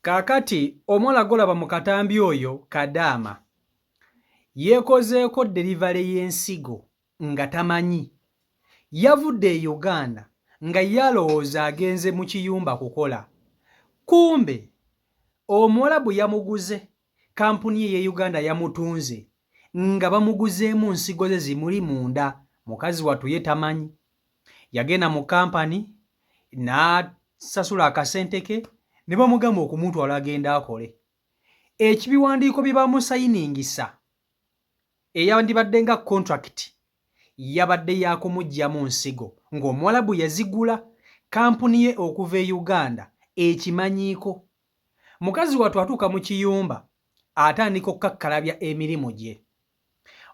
Kakati omuwala golaba mu katambi oyo Kadaama yeekozeeko delivery y'ensigo nga tamanyi. Yavudde e Uganda nga yalowooza agenze mu kiyumba kukola. Kumbe omuwala bwe yamuguze, kampuni ye ye Uganda yamutunze nga bamuguzeemu nsigo ze zimuli munda. Mukazi wattu ye tamanyi. Yagenda mu kampani n'asasula akasente ke ne bamugamba okumutwala agenda akole. Ekibiwandiiko bye bamusayiningisa eyandibadde nga contract yabadde yakumuggyamu nsigo ng'Omuwarabu yazigula, kampuni ye okuva e Uganda ekimanyiiko. Mukazi wattu atuuka mu kiyumba atandika okukakkalabya emirimu gye.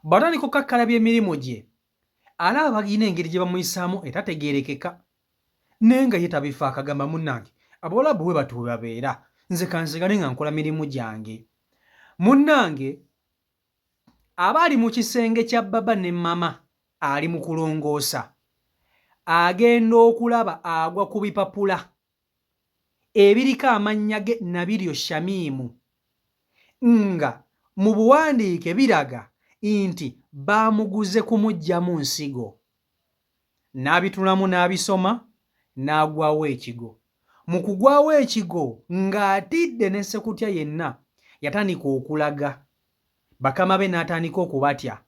Bw'atandika okukakkalabya emirimu gye alaba bagina engeri gye bamuyisaamu etategeerekeka. Naye nga ye tabifa, akagamba munnange Abawarabu bwe bati bwe babeera, nze kansigale nga nkola mirimu gyange. Munnange aba ali mu kisenge kya baba ne mama ali mu kulongoosa, agenda okulaba agwa ku bipapula ebiriko amannya ge Nabiryo Shamimu nga mu buwandiike biraga nti baamuguze kumuggyamu nsigo. N'abitulamu n'abisoma n'agwawo ekigo. Mu kugwawo ekigo ng'atidde ne Ssekutya yenna yatandika okulaga. Bakama be n'atandika okubatya.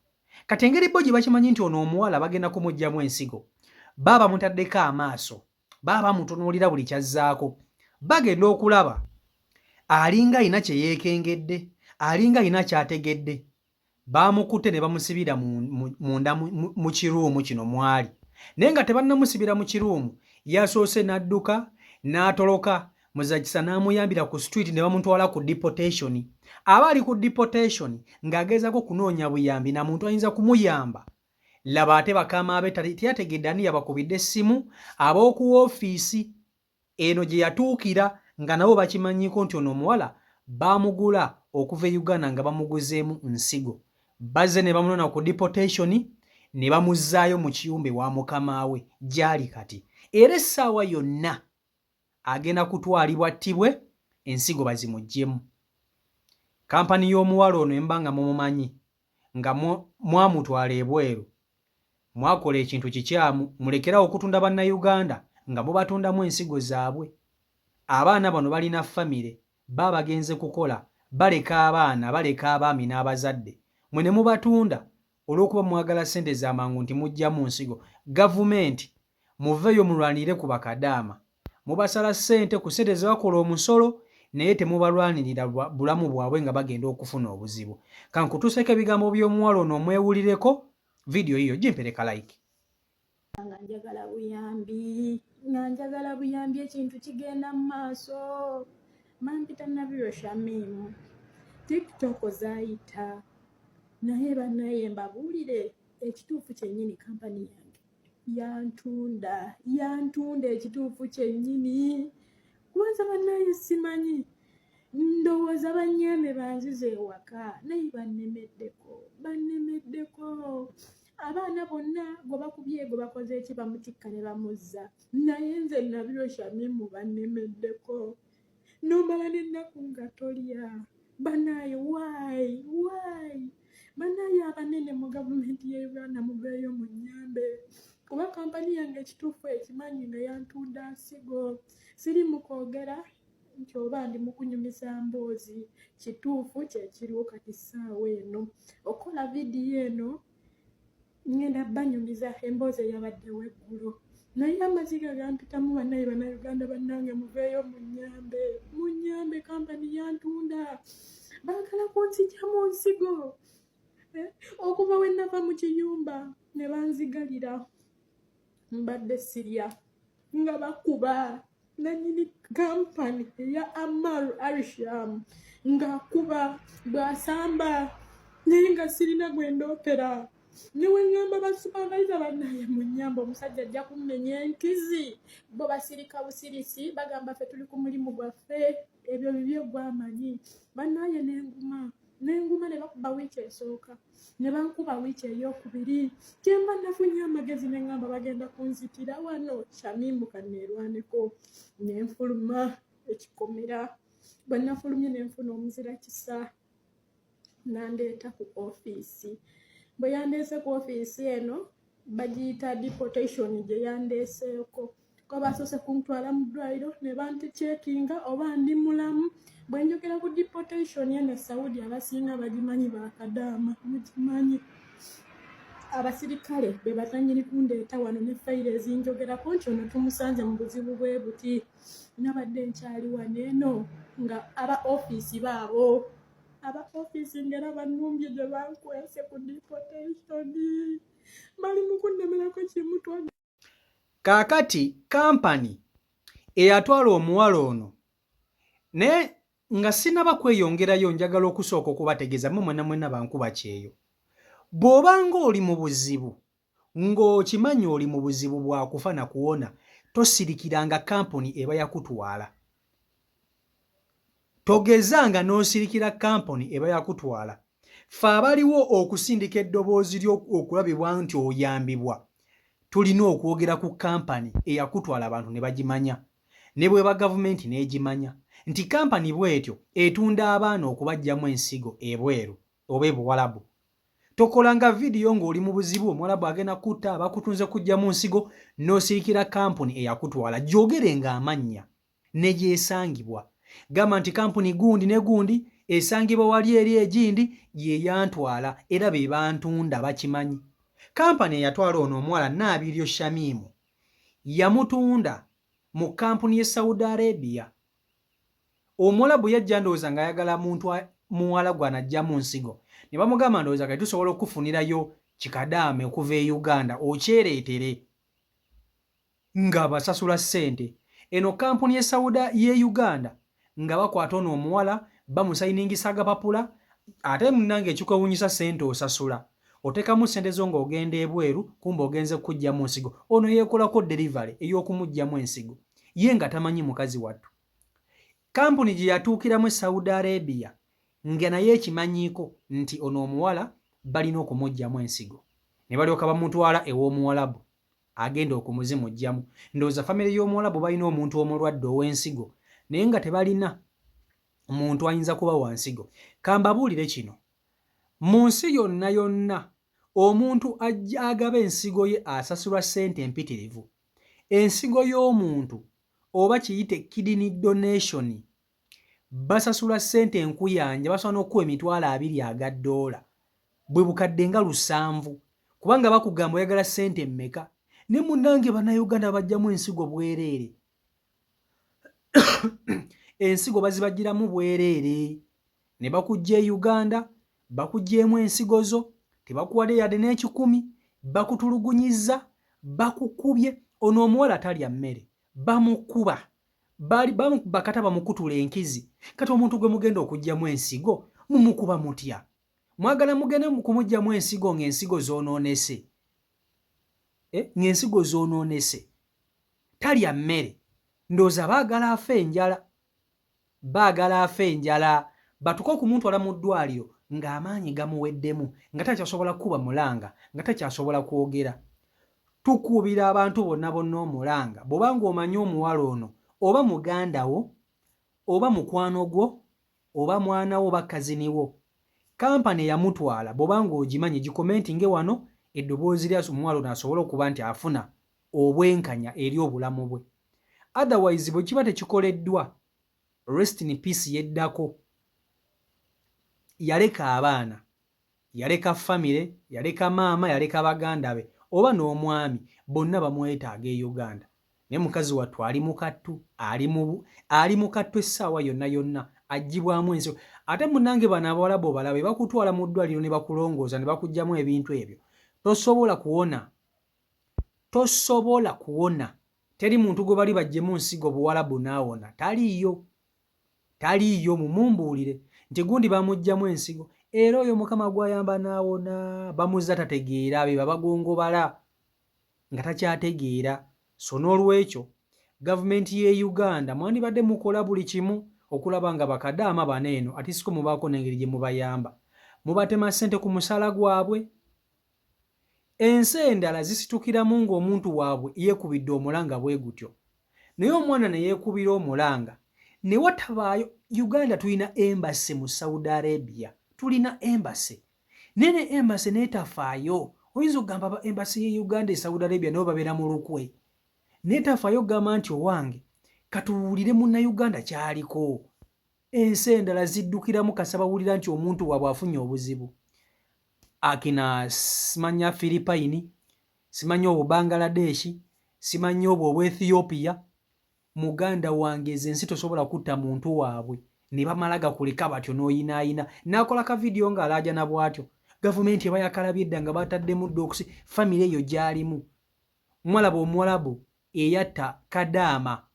Kati engeri bo gye bakimanyi nti ono omuwala bagenda kumuggyamu ensigo, baba mutaddeko amaaso, baba mutunuulira buli kyazzaako, bagenda okulaba alinga alina kye yeekengedde, alinga alina ky'ategedde. Baamukutte ne bamusibira munda mu kiruumu kino mwali. Naye nga tebannamusibira mu kiruumu, yasoose n'adduka n'atoloka. Muzakisa n'amuyambira ku street ne bamutwala ku deportation. Aba ali ku deportation ng'agezaako kunoonya buyambi na muntu ayinza kumuyamba. Laba ate bakama abe teyategedde ani yabakubidde essimu, ab'oku woofiisi eno gye yatuukira nga nabo bakimanyiiko nti ono omuwala baamugula okuva e Uganda nga bamuguzeemu nsigo. Bazze ne bamunona ku deportation ne bamuzzaayo mu kiyumba ewa mukama we gy'ali kati. Era essaawa yonna agenda kutwalibwa ttibwe ensigo bazimuggyemu. Kampani y'omuwala ono emba nga mumumanyi nga mwamutwala ebweru, mwakola ekintu kikyamu, mulekerawo okutunda bannayuganda nga mubatundamu ensigo zaabwe. Abaana bano balina famire, baba bagenze kukola, baleka abaana, baleka abaami n'abazadde. Mwe ne mubatunda olw'okuba mwagala ssente z'amangu nti muggyamu nsigo. Gavumenti muveeyo mulwanire ku bakadaama. Mubasala ssente ku ssente ze bakola omusolo, naye temubalwanirira bulamu bwabwe nga bagenda okufuna obuzibu. Kankutuuseko ebigambo by'omuwala ono omwewulireko, vidiyo yiyo gimpereka like. Nga njagala buyambi ekintu kigenda mu maaso. Mampita Nabiryo Shamimu, TikTok zaayita, naye bannaye mbabuulire ekituufu kyennyini kampani yange yantunda ekituufu kyennyini. Kubanza bannaye simanyi, ndowooza bannyambe banzize ewaka, naye bannemeddeko. Abaana bonna gwe bakubye gwe bakoze eki bamutikka ne bamuzza, naye nze Nabiryo Shamimu bannemeddeko. Nomala n'ennaku nga tolya. Bannaye why? Bannaye abanene mu gavumenti y'e Uganda muveeyo munnyambe, kuba kampani yange ekituufu ekimanyi nga yantunda nsigo. Siri mu kwogera nti oba ndi mu kunyumiza mboozi, kituufu kye kiriwo kati ssaawa eno. Okola vidiyo eno ngenda banyumiza emboozi eyabaddewo eggulo, naye amaziga gampitamu. Bannaye bannayuganda bannange muveeyo munnyambe, kampani yantunda, baagala kunziggyamu nsigo. Okuva we nava mu kiyumba ne banzigalira, mbadde sirya, nga bakuba nannyini kampani eya Ammar Alisham ng'akuba bw'asamba, naye nga sirina gwe ndoopera. Ne we ŋŋamba basupervisa bannaye munnyambe, omusajja ajja kummenya enkizi. Bo basirika busirisi bagamba ffe tuli ku mulimu gwaffe, ebyo bibyo gw'amanyi. Bannaye n'enguma ne bakuba wiiki esooka, ne bankuba wiiki ey'okubiri. Kyemba nafunye amagezi ne ŋŋamba bagenda kunzitira wano, Shamimu kanneerwaneko. Ne nfuluma ekikomera bwe nafulumye ne nfuna omuzira kisa nandeeta ku ofiisi. Bwe yandeese ku ofiisi eno bagiyita deportation gye yandeeseeko. Ko basoose kuntwala mu ddwaliro ne banticekinga oba ndi mulamu. Bwe njogera ku deportation eno Saudi abasinga bagimanyi bakadaama, mugimanyi. Abasirikale be batanyiri kundeeta wano ne fayiro ezinjogerako nti ono tumusanze mu buzibu bwe buti. Nabadde nkyali wano eno nga aba ofiisi baabo. Aba ofiisi ngera bannumbye gye bankwese ku deportation. Bali mu kunnemerako kimutwa. Kaakati kampani eyatwala omuwala ono naye nga sinaba kweyongerayo njagala okusooka okubategeeza mmwe mwenna bankuba kyeyo. Bw'obanga oli mu buzibu ng'okimanyi oli mu buzibu bwa kufa na kuwona, tosirikiranga kampuni eba yakutwala. Togezanga n'osirikira kampuni eba yakutwala. Fe abaliwo okusindika eddoboozi ly'okulabibwa nti oyambibwa, tulina okwogera ku kampani eyakutwala abantu ne bagimanya. Ne bweba gavumenti n'egimanya nti kampani bw'etyo etunda abaana okubaggyamu ensigo ebweru oba ebuwalabu. Tokolanga vidiyo ng'oli mu buzibu omuwalabu agenda kutta abakutunze kuggyamu nsigo n'osirikira kampuni eyakutwala. Gyogerenga amannya ne gyesangibwa. Gamba nti kampuni gundi ne gundi esangibwa wali eri egindi gye yantwala era be bantunda bakimanyi. Kampani eyatwala ono omuwala Nabilyo Shamimu yamutunda mu kampuni ye Saudi Arabia. Omuwalabu yajja ndowooza ng'ayagala muntu muwala gwanajjamu nsigo. Ne bamugamba ndowooza kati tusobola okufunirayo kikadaame okuva e Uganda okyereetere nga basasula ssente. Eno kampuni ye Saudi ye Uganda nga bakwata ono omuwala bamusayiningisa agapapula, ate munnange ekikwewuunyisa ssente osasula. Otekamu ssente zo ng'ogenda ebweru kumbe ogenze kuggyamu nsigo. Ono yeekolako delivery ey'okumuggyamu ensigo ye nga tamanyi mukazi wattu. Kampuni gye yatuukiramu Saudi Arabia nga naye ekimanyiiko nti ono omuwala balina okumuggyamu ensigo. Ne balyoka bamutwala ew'omuwalabu agenda okumuzimuggyamu. Ndowooza famire y'omuwalabu balina omuntu omulwadde ow'ensigo naye nga tebalina muntu ayinza kuba wa nsigo. Kambabuulire kino, mu nsi yonna yonna omuntu agaba ensigo ye asasulwa ssente empitirivu. Ensigo y'omuntu oba kiyite kidney donation basasula ssente enkuyanja, basobola n'okuwa $20 aga ddoola, bwe bukadde nga 700, kubanga bakugamba oyagala ssente mmeka. Ne munnange bannayuganda bajjamu ensigo bwereere. Ensigo bazibagiramu bwereere. Ne bakujja e Uganda bakugjeemu ensigo zo, tebakuwadde yadde n'ekikumi, bakutulugunyizza, bakukubye. Ono omuwala talya mmere, bamukuba, bakata bamukutula enkizi. Kati omuntu gwe mugenda okuggyamu ensigo mumukuba mutya? Mwagala mugende kumuggyamu ensigo ng'ensigo zoonoonese, ng'ensigo zoonoonese, talya mmere. Ndowooza baagala afe enjala, baagala afe enjala. Batuka okumuntwala mu ddwaliro ng'amaanyi gamuweddemu, nga takyasobola kuba mulanga, nga takyasobola kwogera. Tukuubira abantu bonna omulanga, bw'obanga omanyi omuwala ono oba muganda wo oba mukwano gwo oba mwana wo oba kazini wo, kampani eyamutwala bw'obanga ogimanyi gikomentinge wano eddoboozi lya omuwala ono asobola okuba nti afuna obwenkanya eri obulamu bwe. Otherwise bwe kiba tekikoleddwa, rest in peace yeddako. Yaleka abaana, yaleka famire, yaleka maama, yaleka baganda be oba n'omwami, bonna bamwetaaga e Uganda. Naye mukazi wattu ali mukattu, ali mukattu essaawa yonna yonna, aggyibwamu ensigo. Ate munnange bano abawalabu obalabe bakutwala mu ddwaliro ne bakulongooza ne bakuggyamu ebintu ebyo, tosobola kuwona. Tosobola kuwona. Teri muntu gwe bali baggyemu nsigo buwalabu naawona. Taliiyo. Taliiyo, mumumbuulire nti gundi bamuggyamu ensigo era oyo mukama gwayamba naawona, bamuzza tategeera, be babagongobala nga takyategeera. So n'olwekyo gavumenti y'e Uganda mwandibadde mukola buli kimu okulaba nga bakadaama bano eno ati siko mubaako n'engeri gye mubayamba. Mubatema ssente ku musaala gwabwe. Ensi endala zisitukiramu ng'omuntu waabwe yeekubidde omulanga bwe gutyo, naye omwana ne yeekubira omulanga ne watabaayo. Uganda tulina embassy mu Saudi Arabia, tulina embassy nene embassy netafaayo. Oyinza okugamba embassy ye Uganda e Saudi Arabia nabo babeera mu lukwe, netafaayo okugamba nti owange katuwulire munnayuganda kyaliko. Ensi endala ziddukiramu kasa bawulira nti omuntu waabwe afunye obuzibu. Akina simanya Philippine, simanya obwo Bangladesh, simanya obwo Ethiopia. Muganda wange ensi tosobola kutta muntu waabwe ne bamala gakuleka batyo n'oyinaayina. N'akola ka video ng'alaaja na bw'atyo. Gavumenti eba yakalabye edda nga bataddemu doksi famire eyo gy'alimu. Mwalaba Omuwalabu eyatta Kadaama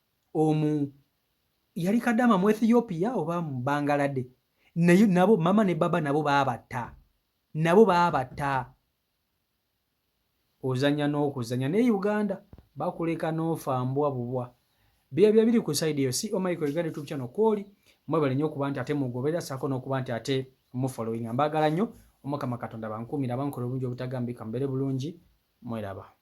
yali Kadaama mu Ethiopia oba mu Bangladesh. Nabo mama ne baba nabo baabatta. Ozanya n'okuzanya ne Uganda bakuleka n'ofambwa bubwa. Bya biri ku side yo si Michael Uganda YouTube channel kwoli mwebale nnyo okuba nti ate mugoberera sako n'okuba nti ate mu following. Mbagala nnyo Omukama Katonda bankuumira bankola obulungi obutagambika mbere bulungi mweraba.